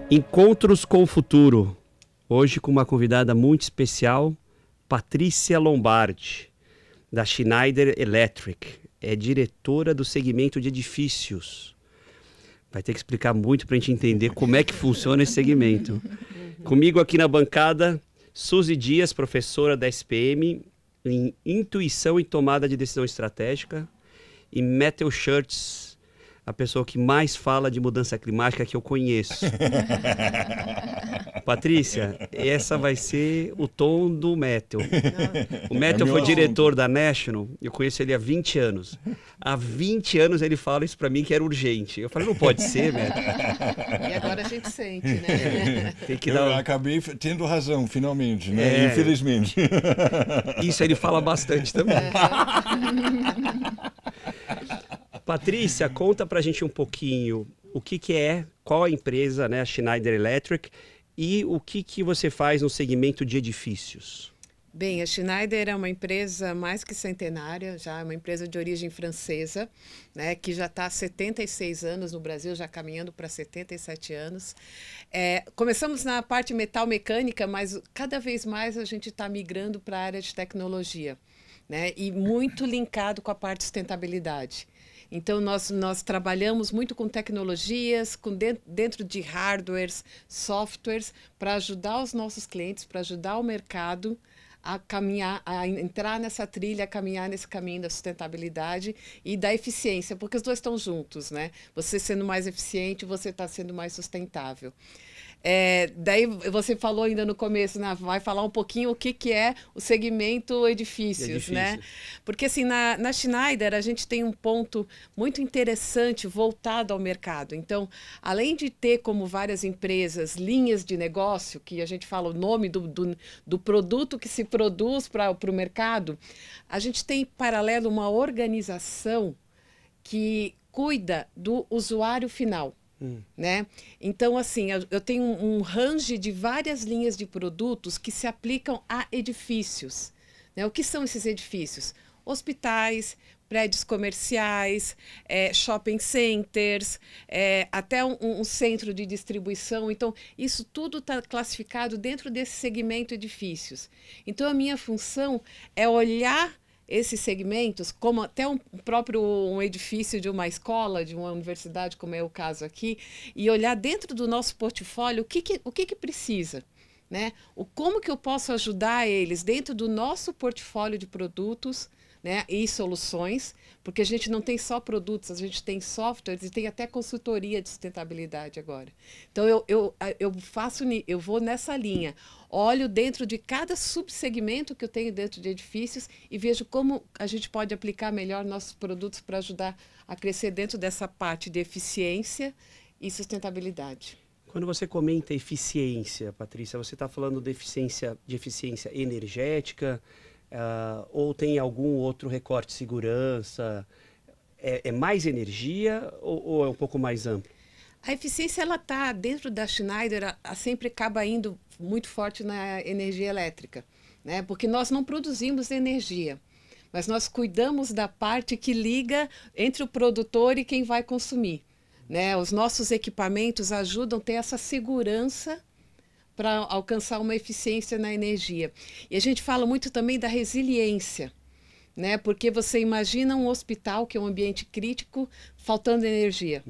Encontros com o Futuro. Hoje com uma convidada muito especial, Patrícia Lombardi, da Schneider Electric. É diretora do segmento de edifícios. Vai ter que explicar muito para a gente entender como é que funciona esse segmento. Comigo aqui na bancada, Suzy Dias, professora da SPM em Intuição e Tomada de Decisão Estratégica, e Matthew Schurtz, a pessoa que mais fala de mudança climática que eu conheço. Patrícia, essa vai ser o tom do Matthew. O Matthew foi diretor da National, eu conheço ele há 20 anos. Há 20 anos ele fala isso para mim que era urgente. Eu falei, não pode ser, Matthew. E agora a gente sente, né? Tem que dar... Eu acabei tendo razão, finalmente, né? Infelizmente. Isso ele fala bastante também. Patrícia, conta pra gente um pouquinho o que é, qual a empresa, né, a Schneider Electric, e o que você faz no segmento de edifícios. Bem, a Schneider é uma empresa mais que centenária, já é uma empresa de origem francesa, né, que já está há 76 anos no Brasil, já caminhando para 77 anos. Começamos na parte metal mecânica, mas cada vez mais a gente está migrando para a área de tecnologia, né, e muito linkado com a parte de sustentabilidade. Então, nós trabalhamos muito com tecnologias, dentro de hardwares, softwares, para ajudar os nossos clientes, para ajudar o mercado a caminhar, a entrar nessa trilha, a caminhar nesse caminho da sustentabilidade e da eficiência, porque os dois estão juntos, né? Você sendo mais eficiente, você está sendo mais sustentável. Daí você falou ainda no começo, né? Vai falar um pouquinho o que é o segmento edifícios, né? Porque assim, na Schneider a gente tem um ponto muito interessante voltado ao mercado. Então, além de ter como várias empresas linhas de negócio, que a gente fala o nome do produto que se produz para o mercado, a gente tem em paralelo uma organização que cuida do usuário final. Né? Então, assim, eu tenho um range de várias linhas de produtos que se aplicam a edifícios. Né? O que são esses edifícios? Hospitais, prédios comerciais, shopping centers, até um centro de distribuição. Então, isso tudo está classificado dentro desse segmento edifícios. Então, a minha função é olhar esses segmentos, como até um edifício de uma escola, de uma universidade, como é o caso aqui, e olhar dentro do nosso portfólio o que precisa, né? Como que eu posso ajudar eles dentro do nosso portfólio de produtos, né, e soluções, porque a gente não tem só produtos, a gente tem softwares e tem até consultoria de sustentabilidade agora. Então, eu vou nessa linha, olho dentro de cada subsegmento que eu tenho dentro de edifícios e vejo como a gente pode aplicar melhor nossos produtos para ajudar a crescer dentro dessa parte de eficiência e sustentabilidade. Quando você comenta eficiência, Patrícia, você está falando de eficiência energética, ou tem algum outro recorte de segurança? É mais energia ou é um pouco mais amplo? A eficiência ela está dentro da Schneider, sempre acaba indo muito forte na energia elétrica, né? Porque nós não produzimos energia, mas nós cuidamos da parte que liga entre o produtor e quem vai consumir, né? Os nossos equipamentos ajudam a ter essa segurança para alcançar uma eficiência na energia. E a gente fala muito também da resiliência, né? Porque você imagina um hospital, que é um ambiente crítico, faltando energia.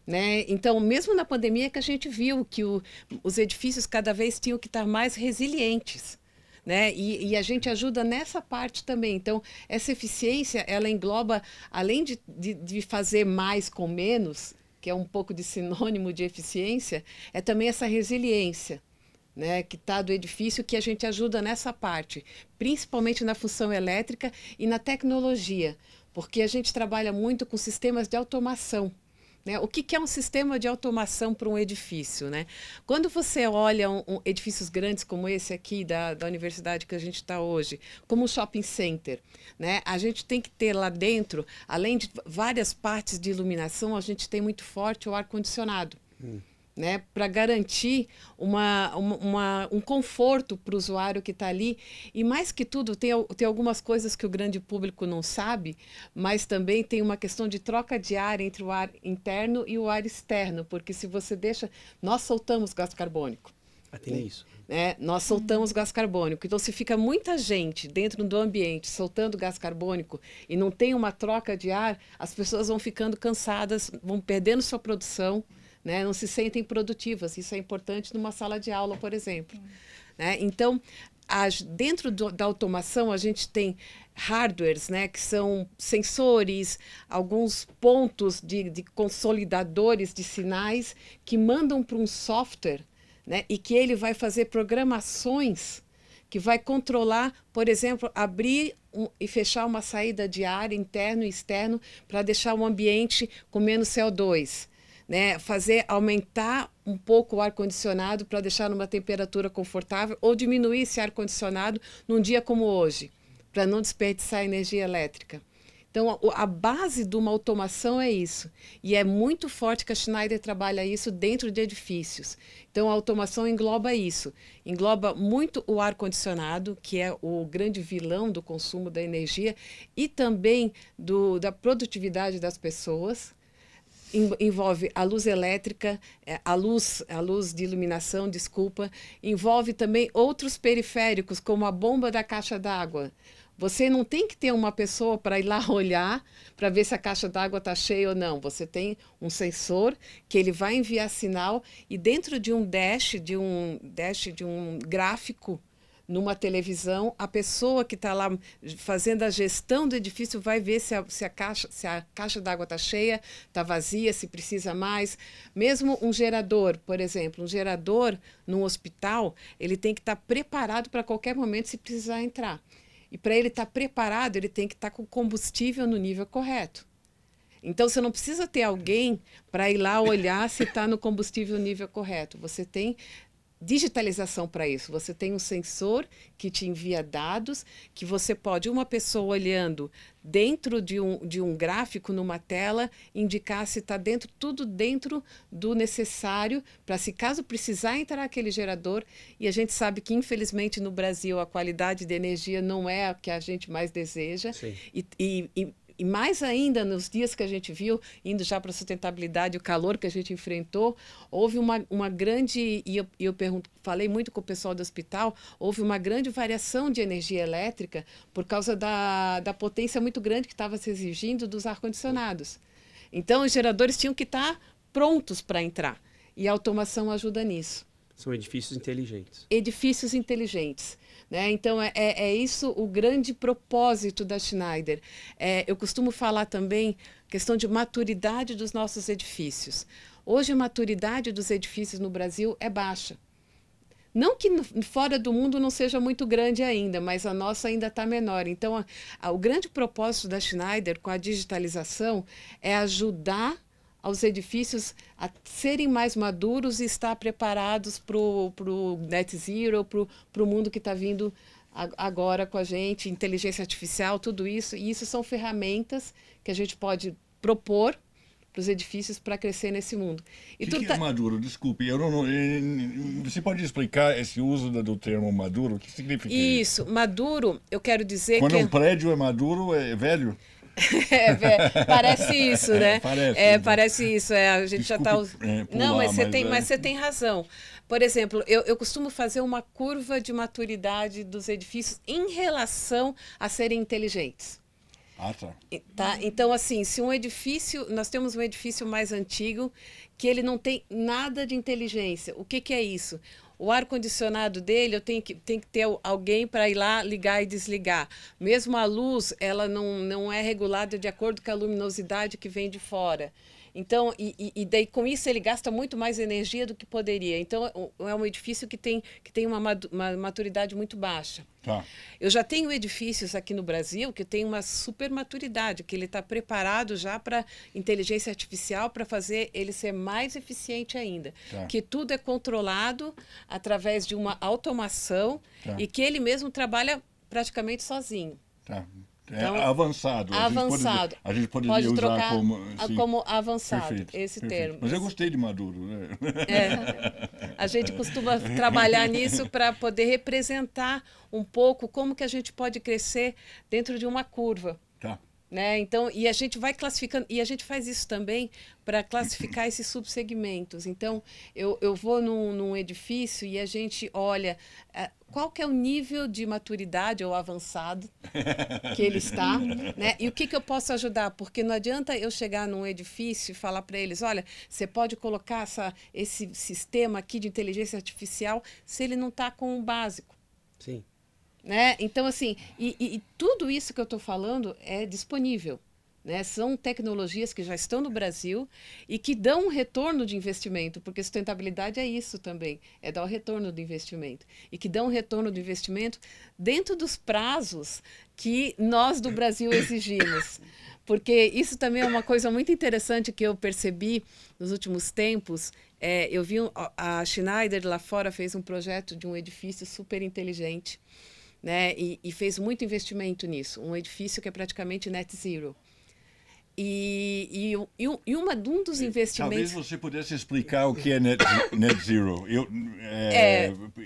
Né? Então, mesmo na pandemia que a gente viu que os edifícios cada vez tinham que estar mais resilientes. Né? E a gente ajuda nessa parte também. Então, essa eficiência, ela engloba, além de fazer mais com menos, que é um pouco de sinônimo de eficiência, é também essa resiliência. Né, que está do edifício, que a gente ajuda nessa parte, principalmente na função elétrica e na tecnologia, porque a gente trabalha muito com sistemas de automação. Né? O que é um sistema de automação para um edifício? Né? Quando você olha edifícios grandes como esse aqui da universidade que a gente está hoje, como um shopping center, né? A gente tem que ter lá dentro, além de várias partes de iluminação, a gente tem muito forte o ar-condicionado. né, para garantir um conforto para o usuário que está ali. E mais que tudo, tem algumas coisas que o grande público não sabe, mas também tem uma questão de troca de ar entre o ar interno e o ar externo, porque se você deixa... Nós soltamos gás carbônico. Tem isso. Nós soltamos gás carbônico. Então, se fica muita gente dentro do ambiente soltando gás carbônico e não tem uma troca de ar, as pessoas vão ficando cansadas, vão perdendo sua produção, né? Não se sentem produtivas. Isso é importante numa sala de aula, por exemplo. Né? Então, dentro da automação, a gente tem hardwares, né, que são sensores, alguns pontos de consolidadores de sinais que mandam para um software, né, e que ele vai fazer programações que vai controlar, por exemplo, abrir e fechar uma saída de ar interno e externo para deixar o ambiente com menos CO2. Né, aumentar um pouco o ar-condicionado para deixar numa temperatura confortável ou diminuir esse ar-condicionado num dia como hoje, para não desperdiçar energia elétrica. Então, a base de uma automação é isso. E é muito forte que a Schneider trabalha isso dentro de edifícios. Então, a automação engloba isso. Engloba muito o ar-condicionado, que é o grande vilão do consumo da energia, e também da produtividade das pessoas. Envolve a luz elétrica, a luz de iluminação, desculpa. Envolve também outros periféricos, como a bomba da caixa d'água. Você não tem que ter uma pessoa para ir lá olhar para ver se a caixa d'água está cheia ou não. Você tem um sensor que ele vai enviar sinal e dentro de um dash, de um gráfico, numa televisão, a pessoa que está lá fazendo a gestão do edifício vai ver se a caixa d'água está cheia, está vazia, se precisa mais. Mesmo um gerador, por exemplo, um gerador num hospital, ele tem que estar preparado para qualquer momento se precisar entrar. E para ele estar preparado, ele tem que estar com combustível no nível correto. Então, você não precisa ter alguém para ir lá olhar se está no combustível nível correto. Você tem digitalização para isso. Você tem um sensor que te envia dados, que você pode, uma pessoa olhando dentro de um gráfico numa tela, indicar se está tudo dentro do necessário para, se caso precisar entrar aquele gerador. E a gente sabe que, infelizmente, no Brasil, a qualidade de energia não é a que a gente mais deseja. E mais ainda, nos dias que a gente viu, indo já para a sustentabilidade, o calor que a gente enfrentou, houve uma grande, e eu falei muito com o pessoal do hospital, houve uma grande variação de energia elétrica por causa da potência muito grande que estava se exigindo dos ar-condicionados. Então, os geradores tinham que estar prontos para entrar, e a automação ajuda nisso. São edifícios inteligentes. Edifícios inteligentes. Né? Então, é isso o grande propósito da Schneider. Eu costumo falar também questão de maturidade dos nossos edifícios. Hoje, a maturidade dos edifícios no Brasil é baixa. Não que fora do mundo não seja muito grande ainda, mas a nossa ainda está menor. Então, o grande propósito da Schneider com a digitalização é ajudar aos edifícios a serem mais maduros e estar preparados para o net zero, para o mundo que está vindo agora com a gente, inteligência artificial, tudo isso. E isso são ferramentas que a gente pode propor para os edifícios para crescer nesse mundo. O que é maduro? Desculpe, você pode explicar esse uso do termo maduro? O que significa isso? Isso, maduro, eu quero dizer Quando um prédio é maduro, é velho? Parece isso, né? Parece isso. A gente já está. Não, mas você tem razão. Por exemplo, eu costumo fazer uma curva de maturidade dos edifícios em relação a serem inteligentes. Tá? Então, assim, se nós temos um edifício mais antigo que ele não tem nada de inteligência. O que é isso? O ar-condicionado dele, eu tenho que ter alguém para ir lá ligar e desligar. Mesmo a luz, ela não é regulada de acordo com a luminosidade que vem de fora. Então, e daí com isso ele gasta muito mais energia do que poderia. Então, é um edifício que tem uma maturidade muito baixa. Tá. Eu já tenho edifícios aqui no Brasil que tem uma super maturidade, que ele está preparado já para inteligência artificial, para fazer ele ser mais eficiente ainda. Tá. Que tudo é controlado através de uma automação e que ele mesmo trabalha praticamente sozinho. Tá. Então, avançado. Avançado. A gente poderia pode usar trocar como avançado, perfeito, esse perfeito. termo. Mas eu gostei de maduro, né? A gente costuma trabalhar nisso para poder representar um pouco como que a gente pode crescer dentro de uma curva. Tá. Né? Então, e a gente vai classificando, e a gente faz isso também para classificar esses subsegmentos. Então, eu vou num edifício e a gente olha qual que é o nível de maturidade ou avançado que ele está, né? E o que eu posso ajudar? Porque não adianta eu chegar num edifício e falar para eles, olha, você pode colocar esse sistema aqui de inteligência artificial se ele não está com o básico. Sim. Né? Então, assim, e tudo isso que eu estou falando é disponível. Né? São tecnologias que já estão no Brasil e que dão um retorno de investimento, porque sustentabilidade é isso também, é dar o retorno do investimento. E que dão um retorno do investimento dentro dos prazos que nós do Brasil exigimos. Porque isso também é uma coisa muito interessante que eu percebi nos últimos tempos. Eu vi a Schneider lá fora fez um projeto de um edifício super inteligente. Né? E fez muito investimento nisso, um edifício que é praticamente net zero. Um dos investimentos... Talvez você pudesse explicar o que é net zero.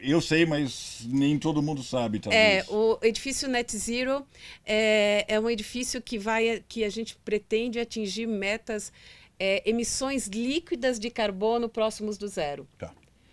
Eu sei, mas nem todo mundo sabe, talvez. O edifício net zero é um edifício que a gente pretende atingir metas, emissões líquidas de carbono próximos do zero. Tá.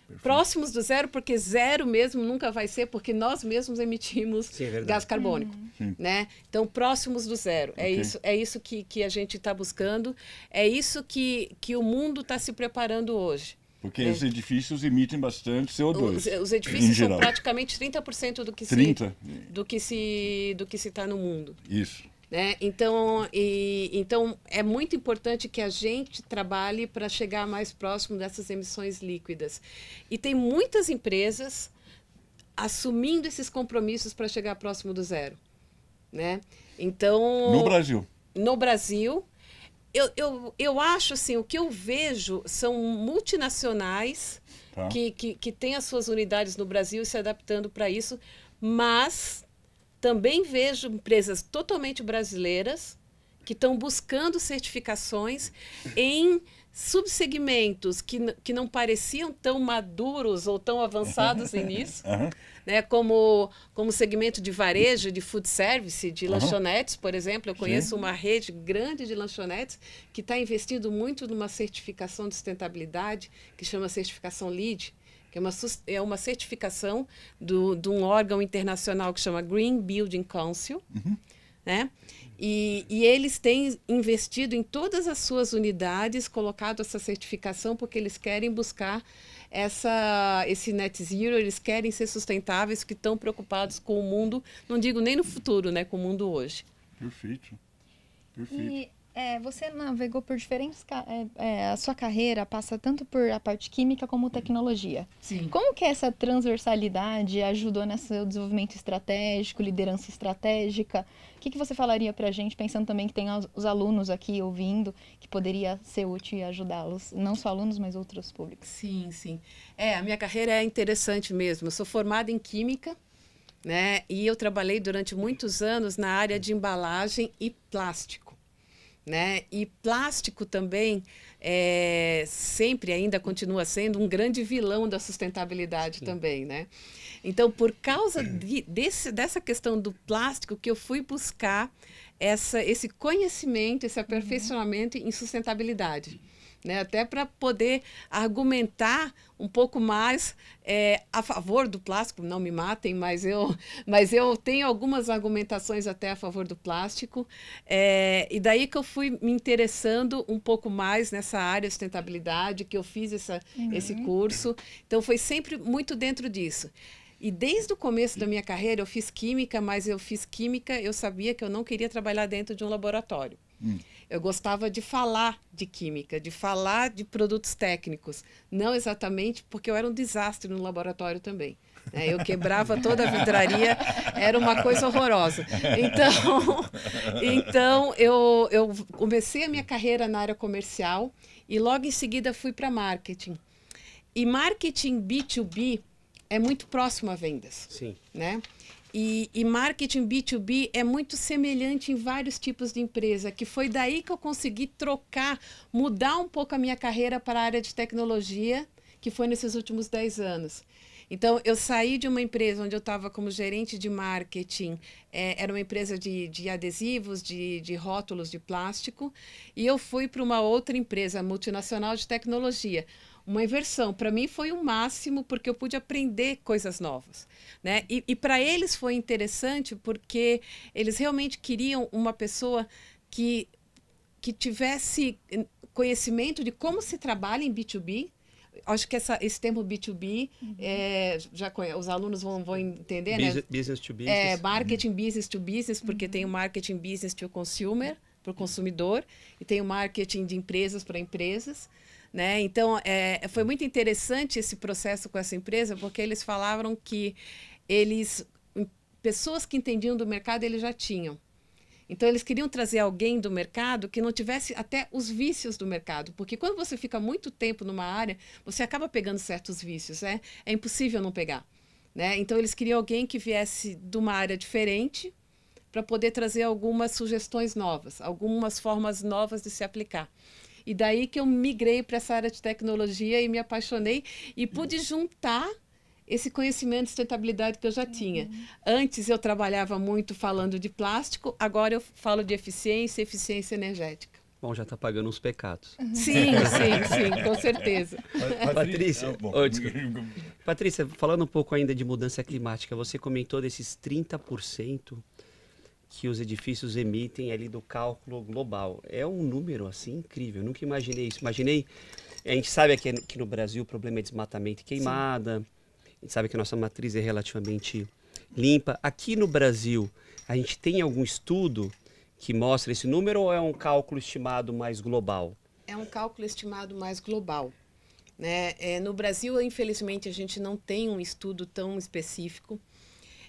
Perfeito. Próximos do zero, porque zero mesmo nunca vai ser, porque nós mesmos emitimos gás carbônico. Né? Então, próximos do zero. Okay. É isso que a gente está buscando, é isso que o mundo está se preparando hoje. Porque os edifícios emitem bastante CO2. Os edifícios são praticamente 30% do que se está no mundo. Isso. Né? Então, é muito importante que a gente trabalhe para chegar mais próximo dessas emissões líquidas. E tem muitas empresas assumindo esses compromissos para chegar próximo do zero. Né? Então, no Brasil, eu acho assim, o que eu vejo são multinacionais que têm as suas unidades no Brasil e se adaptando para isso, mas... Também vejo empresas totalmente brasileiras que estão buscando certificações em subsegmentos que não pareciam tão maduros ou tão avançados nisso, né? Como segmento de varejo, de food service, de lanchonetes, por exemplo. Eu conheço uma rede grande de lanchonetes que está investindo muito numa certificação de sustentabilidade que chama certificação LEED, que é uma certificação de um órgão internacional que chama Green Building Council, né? E eles têm investido em todas as suas unidades, colocado essa certificação, porque eles querem buscar esse net zero, eles querem ser sustentáveis, que estão preocupados com o mundo, não digo nem no futuro, né, com o mundo hoje. Perfeito. E você navegou por diferentes... a sua carreira passa tanto por a parte química como tecnologia. Sim. Como que essa transversalidade ajudou nesse desenvolvimento estratégico, liderança estratégica? O que você falaria para a gente, pensando também que tem os alunos aqui ouvindo, que poderia ser útil e ajudá-los? Não só alunos, mas outros públicos. Sim, sim. A minha carreira é interessante mesmo. Eu sou formada em Química, né? E eu trabalhei durante muitos anos na área de embalagem e plástico. Né? E plástico também sempre ainda continua sendo um grande vilão da sustentabilidade também, né? Então, por causa dessa questão do plástico que eu fui buscar esse conhecimento, esse aperfeiçoamento em sustentabilidade. Né? Até para poder argumentar um pouco mais a favor do plástico, não me matem, mas eu tenho algumas argumentações até a favor do plástico, e daí que eu fui me interessando um pouco mais nessa área de sustentabilidade, que eu fiz esse curso, então foi sempre muito dentro disso. E desde o começo da minha carreira eu fiz química, mas eu sabia que eu não queria trabalhar dentro de um laboratório. Eu gostava de falar de química, de falar de produtos técnicos. Não exatamente porque eu era um desastre no laboratório também. Eu quebrava toda a vidraria, era uma coisa horrorosa. Então eu comecei a minha carreira na área comercial e logo em seguida fui para marketing. E marketing B2B é muito próximo a vendas. Sim. Né? E marketing B2B é muito semelhante em vários tipos de empresa, que foi daí que eu consegui trocar, mudar um pouco a minha carreira para a área de tecnologia, que foi nesses últimos 10 anos. Então, eu saí de uma empresa onde eu estava como gerente de marketing, era uma empresa de adesivos, de rótulos de plástico, e eu fui para uma outra empresa multinacional de tecnologia. Uma inversão. Para mim foi o máximo, porque eu pude aprender coisas novas, né? E para eles foi interessante, porque eles realmente queriam uma pessoa que tivesse conhecimento de como se trabalha em B2B. Acho que esse termo B2B, os alunos vão entender, né? Business to business. Marketing business to business, porque tem o marketing business to consumer, para o consumidor, e tem o marketing de empresas para empresas, né? Então, foi muito interessante esse processo com essa empresa, porque eles falavam que pessoas que entendiam do mercado, eles já tinham. Então, eles queriam trazer alguém do mercado que não tivesse até os vícios do mercado. Porque quando você fica muito tempo numa área, você acaba pegando certos vícios, né? É impossível não pegar, né? Então, eles queriam alguém que viesse de uma área diferente para poder trazer algumas sugestões novas, algumas formas novas de se aplicar. E daí que eu migrei para essa área de tecnologia e me apaixonei e pude juntar esse conhecimento de sustentabilidade que eu já tinha. Antes eu trabalhava muito falando de plástico, agora eu falo de eficiência energética. Bom, já está pagando uns pecados. Sim, com certeza. Patrícia, Patrícia, falando um pouco ainda de mudança climática, você comentou desses 30% que os edifícios emitem ali do cálculo global. É um número assim incrível, eu nunca imaginei isso. A gente sabe aqui no Brasil o problema é desmatamento e queimada. Sim. A gente sabe que a nossa matriz é relativamente limpa. Aqui no Brasil, a gente tem algum estudo que mostra esse número ou é um cálculo estimado mais global? É um cálculo estimado mais global, né? No Brasil, infelizmente, a gente não tem um estudo tão específico.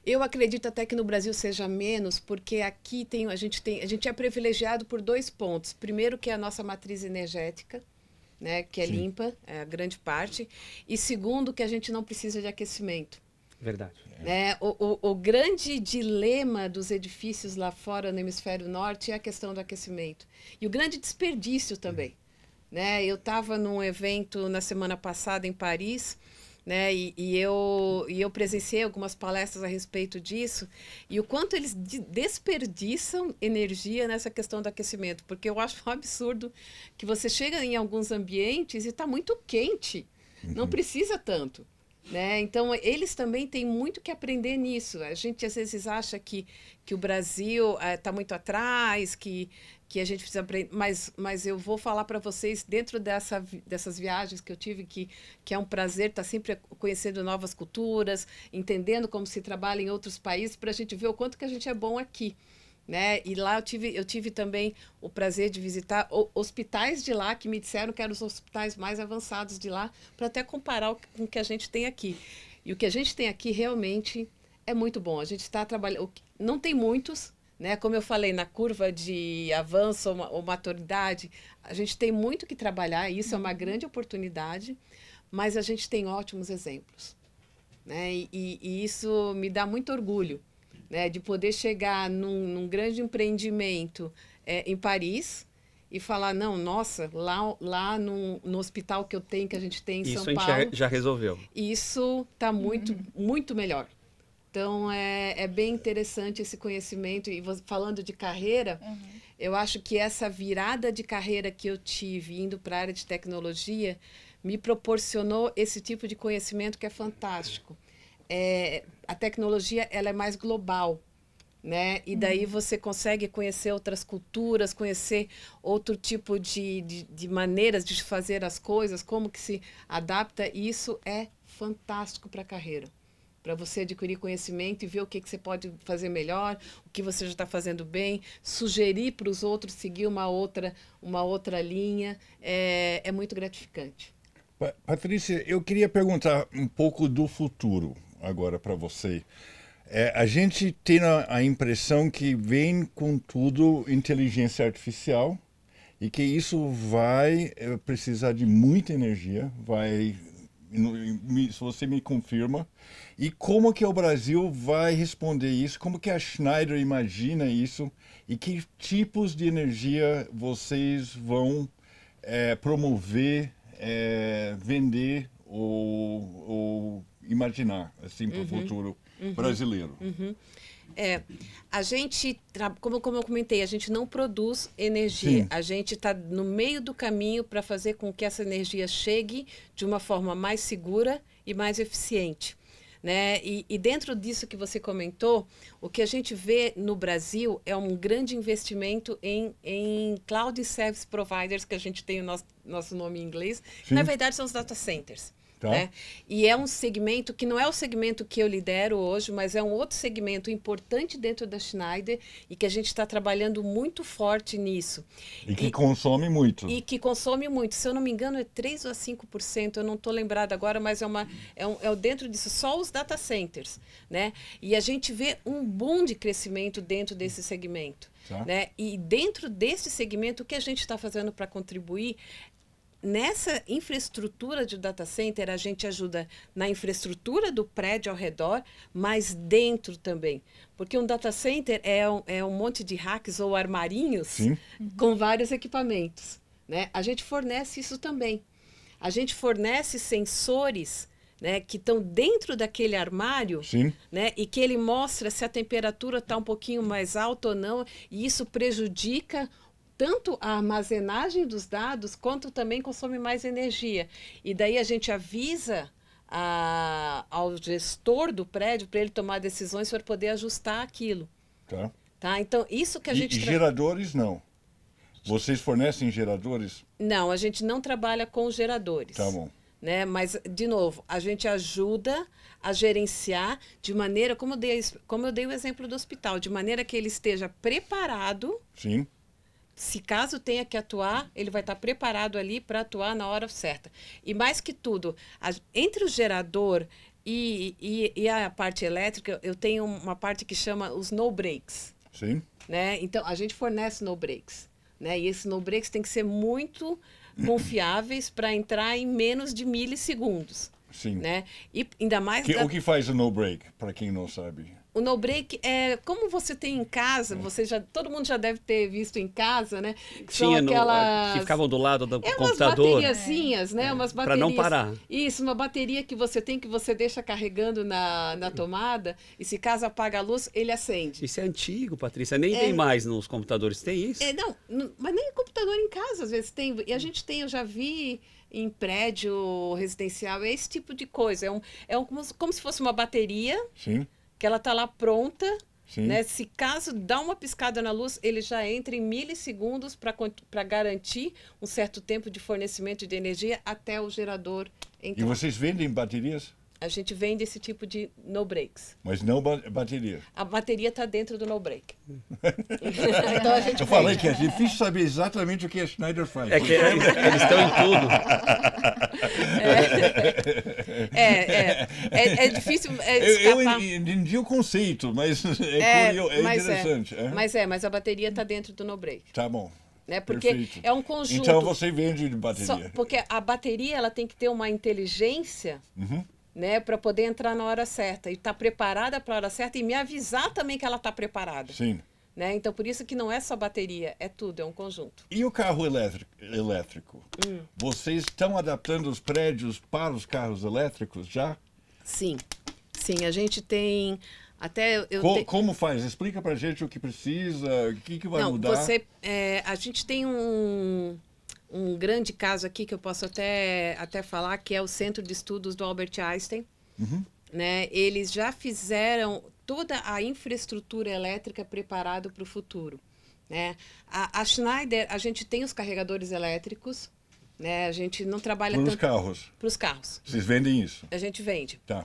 Eu acredito até que no Brasil seja menos, porque aqui a gente é privilegiado por 2 pontos. Primeiro, que é a nossa matriz energética, né, que é Sim. limpa, a grande parte. E segundo, que a gente não precisa de aquecimento. Verdade. O grande dilema dos edifícios lá fora no hemisfério norte é a questão do aquecimento. E o grande desperdício também. Né? Eu estava num evento na semana passada em Paris, né, e eu presenciei algumas palestras a respeito disso, e o quanto eles desperdiçam energia nessa questão do aquecimento, porque eu acho um absurdo que você chega em alguns ambientes e está muito quente, não precisa tanto. Né? Então, eles também têm muito que aprender nisso. A gente, às vezes, acha que o Brasil está muito atrás, que a gente precisa aprender. Mas eu vou falar para vocês, dentro dessas viagens que eu tive, que é um prazer estar sempre conhecendo novas culturas, entendendo como se trabalha em outros países, para a gente ver o quanto que a gente é bom aqui. Né? E lá eu tive também o prazer de visitar hospitais de lá que me disseram que eram os hospitais mais avançados de lá, para até comparar com o que a gente tem aqui. E o que a gente tem aqui realmente é muito bom. A gente está trabalhando... Não tem muitos, né? Como eu falei, na curva de avanço ou maturidade, a gente tem muito que trabalhar, e isso é uma grande oportunidade, mas a gente tem ótimos exemplos. Né? E isso me dá muito orgulho. Né, de poder chegar num grande empreendimento em Paris e falar, não, nossa, lá no hospital que a gente tem em São Paulo... Isso a gente já resolveu. Isso está muito melhor. Então, é bem interessante esse conhecimento. E falando de carreira, eu acho que essa virada de carreira que eu tive indo para a área de tecnologia me proporcionou esse tipo de conhecimento que é fantástico. A tecnologia ela é mais global, né? E daí você consegue conhecer outras culturas, conhecer outro tipo de maneiras de fazer as coisas, como que se adapta, e isso é fantástico para a carreira. Para você adquirir conhecimento e ver o que você pode fazer melhor, o que você já está fazendo bem, sugerir para os outros seguir uma outra linha, é muito gratificante. Patrícia, eu queria perguntar um pouco do futuro agora para você. A gente tem a impressão que vem com tudo inteligência artificial e que isso vai precisar de muita energia, vai Se você me confirma. E como que o Brasil vai responder isso? Como que a Schneider imagina isso? E que tipos de energia vocês vão promover, vender ou imaginar assim para o futuro brasileiro? A gente, como eu comentei, a gente não produz energia. Sim. A gente está no meio do caminho para fazer com que essa energia chegue de uma forma mais segura e mais eficiente. Né? E dentro disso que você comentou, o que a gente vê no Brasil é um grande investimento em Cloud Service Providers, que a gente tem o nosso nome em inglês. Sim. Na verdade, são os data centers. Tá. Né? E é um segmento que não é o segmento que eu lidero hoje, mas é um outro segmento importante dentro da Schneider e que a gente está trabalhando muito forte nisso. E que consome muito. E que consome muito. Se eu não me engano, é 3 ou 5%, eu não estou lembrada agora, mas é dentro disso, só os data centers. Né? E a gente vê um boom de crescimento dentro desse segmento. Tá. Né? E dentro desse segmento, o que a gente está fazendo para contribuir? Nessa infraestrutura de data center, a gente ajuda na infraestrutura do prédio ao redor, mas dentro também. Porque um data center é um monte de racks ou armarinhos Sim. com vários equipamentos. Né? A gente fornece isso também. A gente fornece sensores, né, que estão dentro daquele armário. Sim. Né, e que ele mostra se a temperatura está um pouquinho mais alta ou não, e isso prejudica tanto a armazenagem dos dados, quanto também consome mais energia. E daí a gente avisa ao gestor do prédio para ele tomar decisões para poder ajustar aquilo. Tá? Então, isso que a gente... E geradores, não? Vocês fornecem geradores? Não, a gente não trabalha com geradores. Tá bom. Né? Mas, de novo, a gente ajuda a gerenciar de maneira, como eu dei o exemplo do hospital, de maneira que ele esteja preparado. Sim. Se caso tenha que atuar, ele vai estar preparado ali para atuar na hora certa. E mais que tudo, entre o gerador e a parte elétrica, eu tenho uma parte que chama os no breaks. Sim. Né? Então, a gente fornece no breaks. Né? E esses no breaks têm que ser muito confiáveis para entrar em menos de milissegundos. Sim. Né? E ainda mais... O que faz o no break, para quem não sabe? O no break é como você tem em casa, todo mundo já deve ter visto em casa, né? Que são aquelas... que ficavam do lado do umas computador. bateriazinhas, né? Umas baterias. Para não parar. Isso, uma bateria que você tem, que você deixa carregando na tomada, e se caso apaga a luz, ele acende. Isso é antigo, Patrícia. Nem tem mais nos computadores. Tem isso? Não, mas nem computador em casa às vezes tem. E a gente tem, eu já vi em prédio residencial, é esse tipo de coisa. Como se fosse uma bateria. Sim. Que ela está lá pronta, Sim. Né? Se caso dá uma piscada na luz, ele já entra em milissegundos para garantir um certo tempo de fornecimento de energia até o gerador entrar. E vocês vendem baterias? A gente vende esse tipo de no breaks. Mas não bateria. A bateria está dentro do no break. Então a gente Eu falei que é difícil saber exatamente o que a Schneider faz. É que eles estão em tudo. É difícil escapar. Eu entendi o conceito, mas é interessante. Mas a bateria está dentro do no break. Tá bom. Né? Porque perfeito. É um conjunto. Então você vende de bateria. Porque a bateria ela tem que ter uma inteligência, né, para poder entrar na hora certa e estar preparada para a hora certa e me avisar também que ela está preparada. Sim. Né? Então por isso que não é só bateria, é tudo, é um conjunto. E o carro elétrico? Vocês estão adaptando os prédios para os carros elétricos já? Sim, sim, a gente tem até como faz? Explica pra gente o que precisa, o que vai mudar. A gente tem um grande caso aqui que eu posso até falar, que é o Centro de Estudos do Albert Einstein. Né? Eles já fizeram toda a infraestrutura elétrica preparada para o futuro. Né? A Schneider, a gente tem os carregadores elétricos, né? A gente não trabalha tanto... Para os carros. Vocês vendem isso? A gente vende. Tá.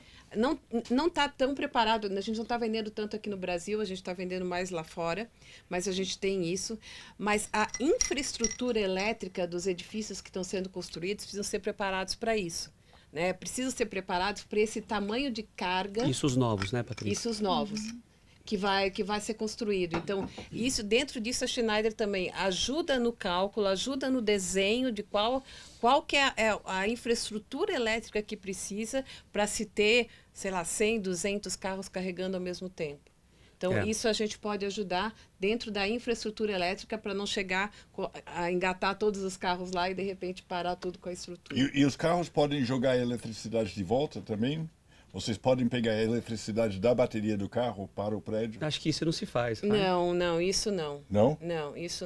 Não está tão preparado, a gente não está vendendo tanto aqui no Brasil, a gente está vendendo mais lá fora, mas a gente tem isso. Mas a infraestrutura elétrica dos edifícios que estão sendo construídos precisam ser preparados para isso. Né? Precisam ser preparados para esse tamanho de carga. Isso os novos, né, Patrícia? Isso os novos. que vai ser construído. Então, dentro disso, a Schneider também ajuda no cálculo, ajuda no desenho de qual que é a infraestrutura elétrica que precisa para se ter, sei lá, 100, 200 carros carregando ao mesmo tempo. Então, isso a gente pode ajudar dentro da infraestrutura elétrica para não chegar a engatar todos os carros lá e, de repente, parar tudo com a estrutura. E os carros podem jogar a eletricidade de volta também? Vocês podem pegar a eletricidade da bateria do carro para o prédio? Acho que isso não se faz. Não, isso não. Não? Não, isso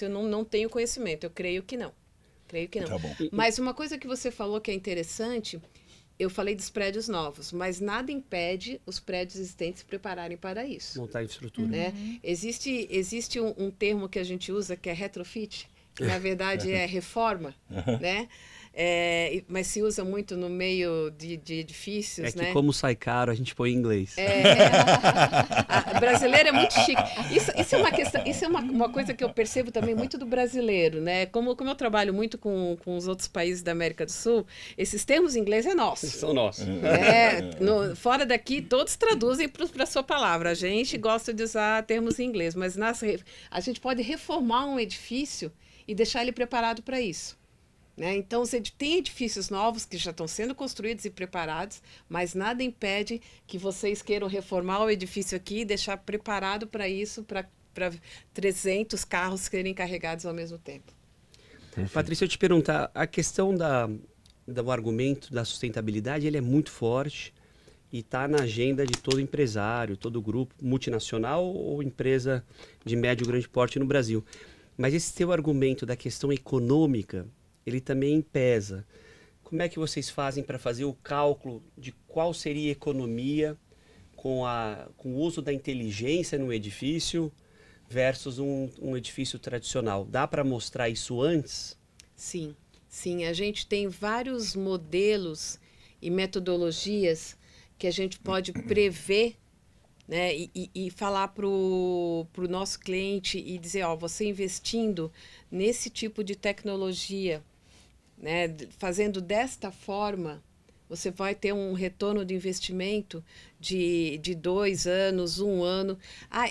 eu não tenho conhecimento. Eu creio que não. Creio que não. Tá bom. Mas uma coisa que você falou que é interessante, eu falei dos prédios novos, mas nada impede os prédios existentes se prepararem para isso. Montar infraestrutura. Né? Existe um termo que a gente usa que é retrofit, que na verdade é reforma, né? Mas se usa muito no meio de edifícios, que como sai caro, a gente põe em inglês. Brasileiro é muito chique. Isso é uma questão, isso é uma coisa que eu percebo também muito do brasileiro, né? Como eu trabalho muito com os outros países da América do Sul, esses termos em inglês é nosso. São nossos. Fora daqui, todos traduzem para a sua palavra. A gente gosta de usar termos em inglês, mas a gente pode reformar um edifício e deixar ele preparado para isso. Né? Então, você tem edifícios novos que já estão sendo construídos e preparados, mas nada impede que vocês queiram reformar o edifício aqui e deixar preparado para isso, para 300 carros serem carregados ao mesmo tempo. Patrícia, eu te perguntar, a questão do argumento da sustentabilidade, ele é muito forte e está na agenda de todo empresário, todo grupo multinacional ou empresa de médio e grande porte no Brasil. Mas esse teu argumento da questão econômica, ele também pesa. Como é que vocês fazem para fazer o cálculo de qual seria a economia com o uso da inteligência no edifício versus um edifício tradicional? Dá para mostrar isso antes? Sim. A gente tem vários modelos e metodologias que a gente pode prever, né, e falar para o nosso cliente e dizer, você investindo nesse tipo de tecnologia, né, fazendo desta forma, você vai ter um retorno de investimento de 2 anos, 1 ano.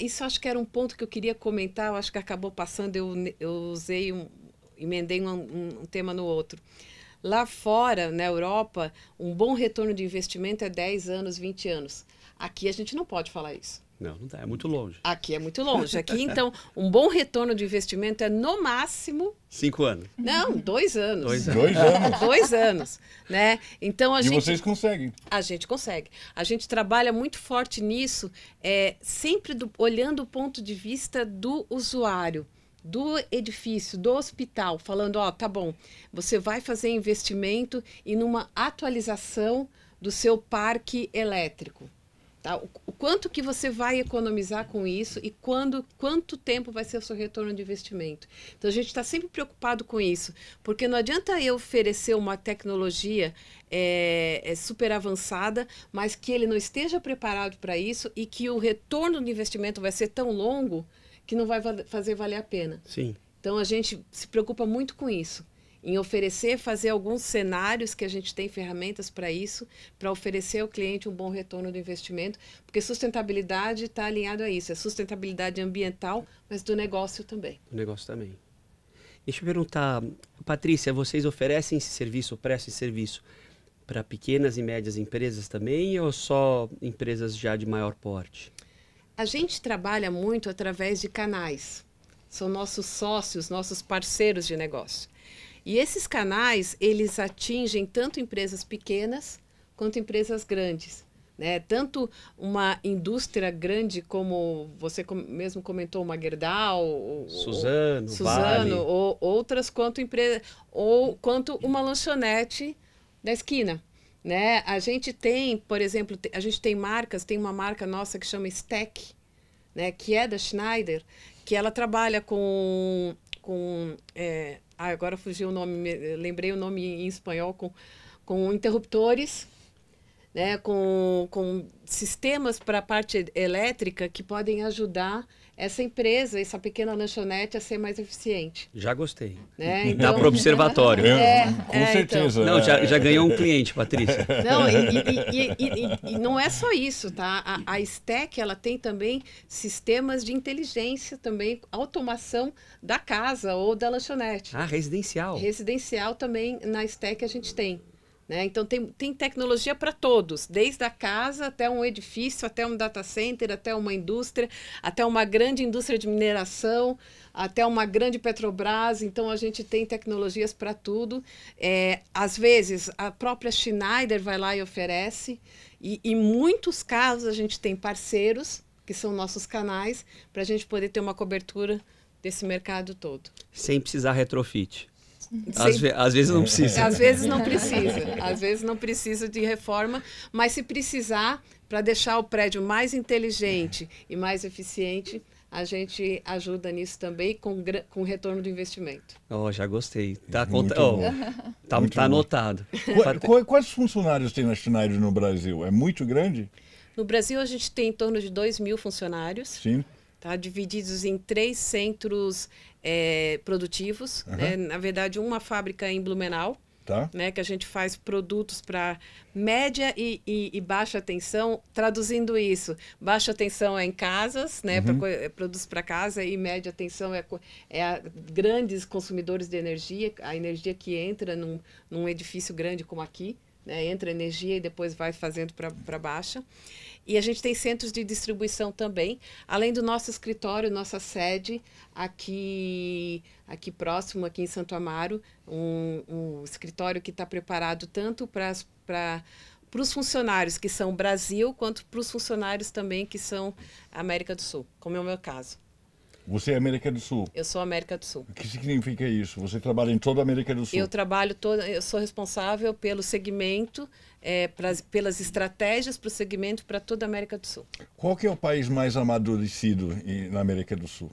Isso acho que era um ponto que eu queria comentar, eu acho que acabou passando, eu emendei um tema no outro. Lá fora, na Europa, um bom retorno de investimento é 10 anos, 20 anos. Aqui a gente não pode falar isso. Não dá, é muito longe. Aqui é muito longe. Aqui, então, um bom retorno de investimento é no máximo... 5 anos. Não, 2 anos. 2 anos. 2 anos. 2 anos, né? Então, vocês conseguem? A gente consegue. A gente trabalha muito forte nisso, sempre olhando o ponto de vista do usuário, do edifício, do hospital, falando, tá bom, você vai fazer investimento e numa atualização do seu parque elétrico. Tá? O quanto que você vai economizar com isso e quanto tempo vai ser o seu retorno de investimento. Então, a gente está sempre preocupado com isso, porque não adianta eu oferecer uma tecnologia super avançada, mas que ele não esteja preparado para isso e que o retorno do investimento vai ser tão longo que não vai fazer valer a pena. Sim. Então, a gente se preocupa muito com isso, em fazer alguns cenários que a gente tem ferramentas para isso, para oferecer ao cliente um bom retorno do investimento, porque sustentabilidade está alinhado a isso, é sustentabilidade ambiental, mas do negócio também. Do negócio também. Deixa eu perguntar, Patrícia, vocês oferecem esse serviço, prestam esse serviço para pequenas e médias empresas também ou só empresas já de maior porte? A gente trabalha muito através de canais, são nossos sócios, nossos parceiros de negócio. E esses canais, eles atingem tanto empresas pequenas quanto empresas grandes, né? Tanto uma indústria grande como você mesmo comentou, uma Gerdau, Suzano, Vale. Ou outras quanto uma lanchonete da esquina. Né? A gente tem, por exemplo, tem uma marca nossa que chama Stack, né? Que é da Schneider, que ela trabalha com agora fugiu o nome, lembrei o nome em espanhol, com interruptores né, com sistemas para a parte elétrica que podem ajudar essa empresa, essa pequena lanchonete a ser mais eficiente. Já gostei. Né? Dá para o observatório. Com certeza. Então. Não, já ganhou um cliente, Patrícia. Não, e não é só isso, tá? A STEC, ela tem também sistemas de inteligência, também automação da casa ou da lanchonete. Ah, residencial. Residencial também na STEC a gente tem. Né? Então, tem tecnologia para todos, desde a casa até um edifício, até um data center, até uma indústria, até uma grande indústria de mineração, até uma grande Petrobras. Então, a gente tem tecnologias para tudo. Às vezes, a própria Schneider vai lá e oferece. E em muitos casos, a gente tem parceiros, que são nossos canais, para a gente poder ter uma cobertura desse mercado todo. Sem precisar retrofit. Às vezes não precisa. Às vezes não precisa. Às vezes não precisa de reforma, mas se precisar, para deixar o prédio mais inteligente e mais eficiente, a gente ajuda nisso também com retorno do investimento. Já gostei. Tá Muito anotado. Quais funcionários tem na Schneider no Brasil? É muito grande? No Brasil, a gente tem em torno de 2.000 funcionários. Sim. Tá, divididos em 3 centros produtivos. Né? Na verdade, uma fábrica em Blumenau, tá, né, que a gente faz produtos para média e baixa tensão. Traduzindo isso, baixa tensão é em casas, né, produtos para casa, e média tensão é grandes consumidores de energia, a energia que entra num edifício grande como aqui. Né, entra energia e depois vai fazendo para baixa. E a gente tem centros de distribuição também, além do nosso escritório, nossa sede aqui próximo, aqui em Santo Amaro, um escritório que está preparado tanto para os funcionários que são Brasil, quanto para os funcionários também que são América do Sul, como é o meu caso. Você é América do Sul? Eu sou América do Sul. O que significa isso? Você trabalha em toda a América do Sul? Eu sou responsável pelo segmento, pelas estratégias para o segmento para toda a América do Sul. Qual que é o país mais amadurecido na América do Sul?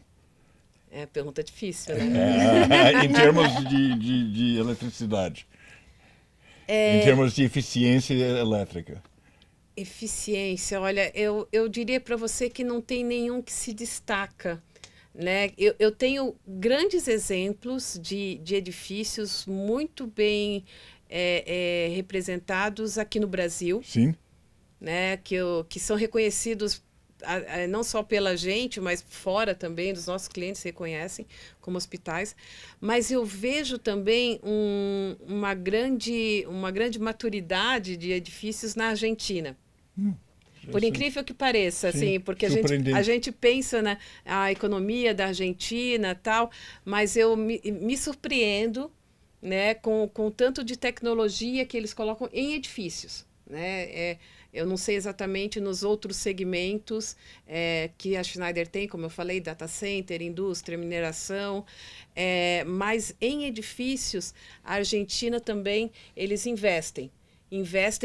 É pergunta difícil, né? Em termos de eletricidade. Em termos de eficiência elétrica. Eficiência, olha, eu diria para você que não tem nenhum que se destaca. Né? Eu tenho grandes exemplos de edifícios muito bem representados aqui no Brasil. Sim. Né? Que são reconhecidos não só pela gente, mas fora também, dos nossos clientes reconhecem como hospitais. Mas eu vejo também uma grande maturidade de edifícios na Argentina. Por incrível que pareça, sim, assim, porque a gente pensa na economia da Argentina e tal, mas eu me surpreendo, né, com tanto de tecnologia que eles colocam em edifícios. Né? Eu não sei exatamente nos outros segmentos que a Schneider tem, como eu falei, data center, indústria, mineração, mas em edifícios, a Argentina também, eles investem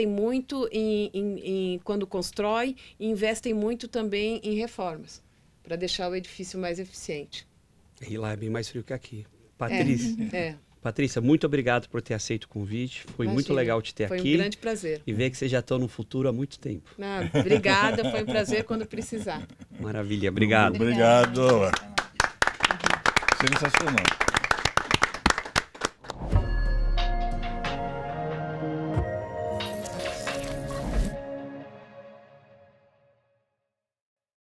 muito quando constrói, e investem muito também em reformas, para deixar o edifício mais eficiente. E lá é bem mais frio que aqui. Patrícia, Patrícia, muito obrigado por ter aceito o convite. Foi muito legal te ter aqui. Foi um grande prazer. E ver que vocês já estão no futuro há muito tempo. Obrigada, foi um prazer quando precisar. Maravilha, obrigado. Obrigado. Sensacional.